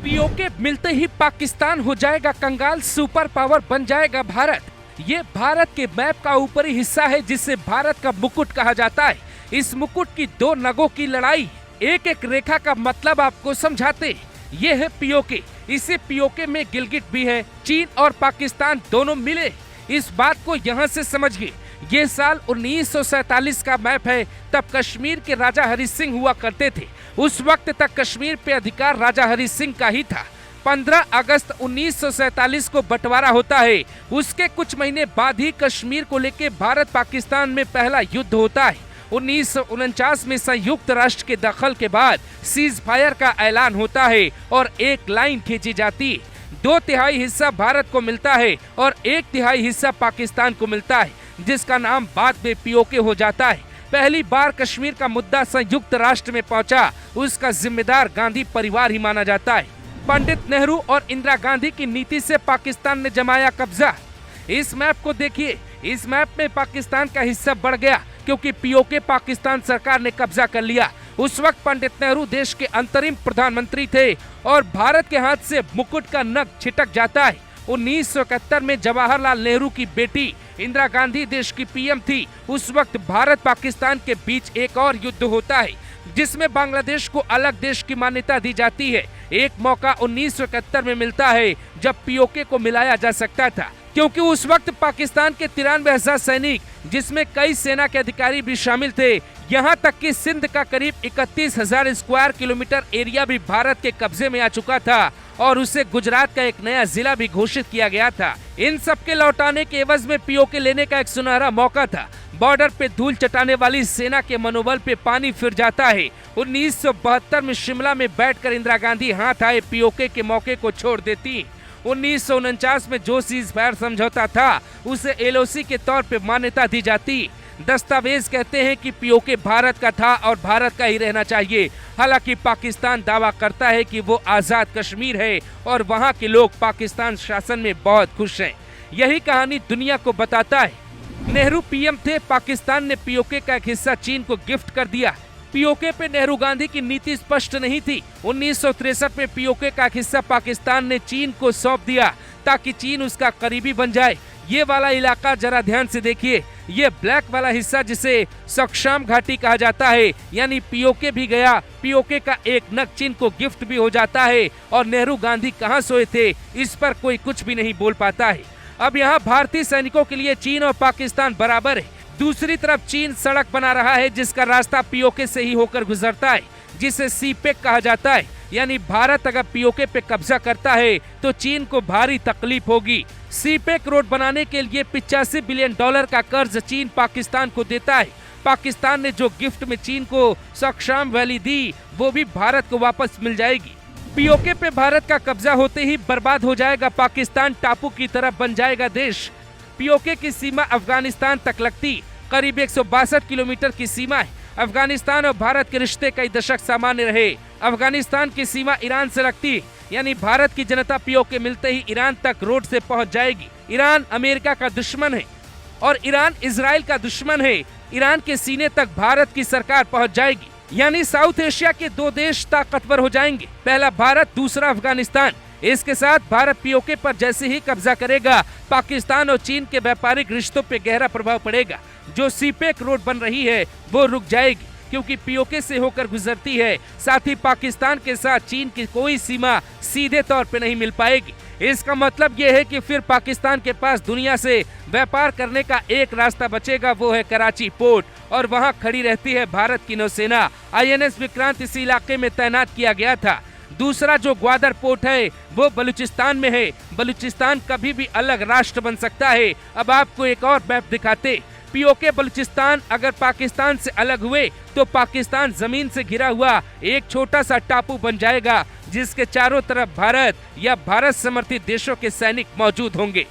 PoK मिलते ही पाकिस्तान हो जाएगा कंगाल, सुपर पावर बन जाएगा भारत। ये भारत के मैप का ऊपरी हिस्सा है जिसे भारत का मुकुट कहा जाता है। इस मुकुट की दो नगों की लड़ाई, एक एक रेखा का मतलब आपको समझाते। ये है पीओके। इसी पीओके में गिलगिट भी है। चीन और पाकिस्तान दोनों मिले, इस बात को यहाँ से समझिए। ये साल 1947 का मैप है। तब कश्मीर के राजा हरि सिंह हुआ करते थे। उस वक्त तक कश्मीर पे अधिकार राजा हरि सिंह का ही था। 15 अगस्त 1947 को बंटवारा होता है। उसके कुछ महीने बाद ही कश्मीर को लेकर भारत पाकिस्तान में पहला युद्ध होता है। 1949 में संयुक्त राष्ट्र के दखल के बाद सीज फायर का ऐलान होता है और एक लाइन खींची जाती है। 2/3 हिस्सा भारत को मिलता है और 1/3 हिस्सा पाकिस्तान को मिलता है, जिसका नाम बाद में पीओके हो जाता है। पहली बार कश्मीर का मुद्दा संयुक्त राष्ट्र में पहुंचा, उसका जिम्मेदार गांधी परिवार ही माना जाता है। पंडित नेहरू और इंदिरा गांधी की नीति से पाकिस्तान ने जमाया कब्जा। इस मैप को देखिए। इस मैप में पाकिस्तान का हिस्सा बढ़ गया क्योंकि पीओके पाकिस्तान सरकार ने कब्जा कर लिया। उस वक्त पंडित नेहरू देश के अंतरिम प्रधानमंत्री थे और भारत के हाथ से मुकुट का नग छिटक जाता है। 1971 में जवाहरलाल नेहरू की बेटी इंदिरा गांधी देश की पीएम थी। उस वक्त भारत पाकिस्तान के बीच एक और युद्ध होता है जिसमें बांग्लादेश को अलग देश की मान्यता दी जाती है। एक मौका 1971 में मिलता है जब पीओके को मिलाया जा सकता था, क्योंकि उस वक्त पाकिस्तान के 93,000 सैनिक, जिसमें कई सेना के अधिकारी भी शामिल थे, यहाँ तक कि सिंध का करीब 31,000 स्क्वायर किलोमीटर एरिया भी भारत के कब्जे में आ चुका था और उसे गुजरात का एक नया जिला भी घोषित किया गया था। इन सबके लौटाने के एवज में पीओके लेने का एक सुनहरा मौका था। बॉर्डर पे धूल चटाने वाली सेना के मनोबल पे पानी फिर जाता है। 1972 में शिमला में बैठकर इंदिरा गांधी हाथ आए पीओके के मौके को छोड़ देती। 1949 में जो सीज फायर समझौता था उसे एलओसी के तौर पे मान्यता दी जाती। दस्तावेज कहते हैं कि पीओके भारत का था और भारत का ही रहना चाहिए। हालांकि पाकिस्तान दावा करता है कि वो आजाद कश्मीर है और वहां के लोग पाकिस्तान शासन में बहुत खुश हैं। यही कहानी दुनिया को बताता है। नेहरू पीएम थे, पाकिस्तान ने पीओके का एक हिस्सा चीन को गिफ्ट कर दिया। पीओके पे नेहरू गांधी की नीति स्पष्ट नहीं थी। 1963 में पीओके का एक हिस्सा पाकिस्तान ने चीन को सौंप दिया ताकि चीन उसका करीबी बन जाए। ये वाला इलाका जरा ध्यान से देखिए। ये ब्लैक वाला हिस्सा जिसे सक्शाम घाटी कहा जाता है, यानी पीओके भी गया, पीओके का एक नग चीन को गिफ्ट भी हो जाता है। और नेहरू गांधी कहाँ सोए थे, इस पर कोई कुछ भी नहीं बोल पाता है। अब यहाँ भारतीय सैनिकों के लिए चीन और पाकिस्तान बराबर है। दूसरी तरफ चीन सड़क बना रहा है जिसका रास्ता पीओके से ही होकर गुजरता है, जिसे सीपेक कहा जाता है। यानी भारत अगर पीओके पे कब्जा करता है तो चीन को भारी तकलीफ होगी। सीपेक रोड बनाने के लिए $85 बिलियन का कर्ज चीन पाकिस्तान को देता है। पाकिस्तान ने जो गिफ्ट में चीन को सक्शाम वैली दी वो भी भारत को वापस मिल जाएगी। पीओके पे भारत का कब्जा होते ही बर्बाद हो जाएगा पाकिस्तान, टापू की तरफ बन जाएगा देश। पीओके की सीमा अफगानिस्तान तक लगती, करीब 162 किलोमीटर की सीमा है। अफगानिस्तान और भारत के रिश्ते कई दशक सामान्य रहे। अफगानिस्तान की सीमा ईरान से लगती, यानी भारत की जनता पीओके मिलते ही ईरान तक रोड से पहुंच जाएगी। ईरान अमेरिका का दुश्मन है और ईरान इजराइल का दुश्मन है। ईरान के सीने तक भारत की सरकार पहुंच जाएगी, यानी साउथ एशिया के दो देश ताकतवर हो जाएंगे, पहला भारत, दूसरा अफगानिस्तान। इसके साथ भारत पीओके पर जैसे ही कब्जा करेगा, पाकिस्तान और चीन के व्यापारिक रिश्तों पे गहरा प्रभाव पड़ेगा। जो सीपेक रोड बन रही है वो रुक जाएगी क्योंकि पीओके से होकर गुजरती है। साथ ही पाकिस्तान के साथ चीन की कोई सीमा सीधे तौर पे नहीं मिल पाएगी। इसका मतलब ये है कि फिर पाकिस्तान के पास दुनिया से व्यापार करने का एक रास्ता बचेगा, वो है कराची पोर्ट, और वहाँ खड़ी रहती है भारत की नौसेना। INS विक्रांत इसी इलाके में तैनात किया गया था। दूसरा जो ग्वादर पोर्ट है वो बलूचिस्तान में है। बलूचिस्तान कभी भी अलग राष्ट्र बन सकता है। अब आपको एक और मैप दिखाते। पीओके बलूचिस्तान अगर पाकिस्तान से अलग हुए तो पाकिस्तान जमीन से घिरा हुआ एक छोटा सा टापू बन जाएगा जिसके चारों तरफ भारत या भारत समर्थित देशों के सैनिक मौजूद होंगे।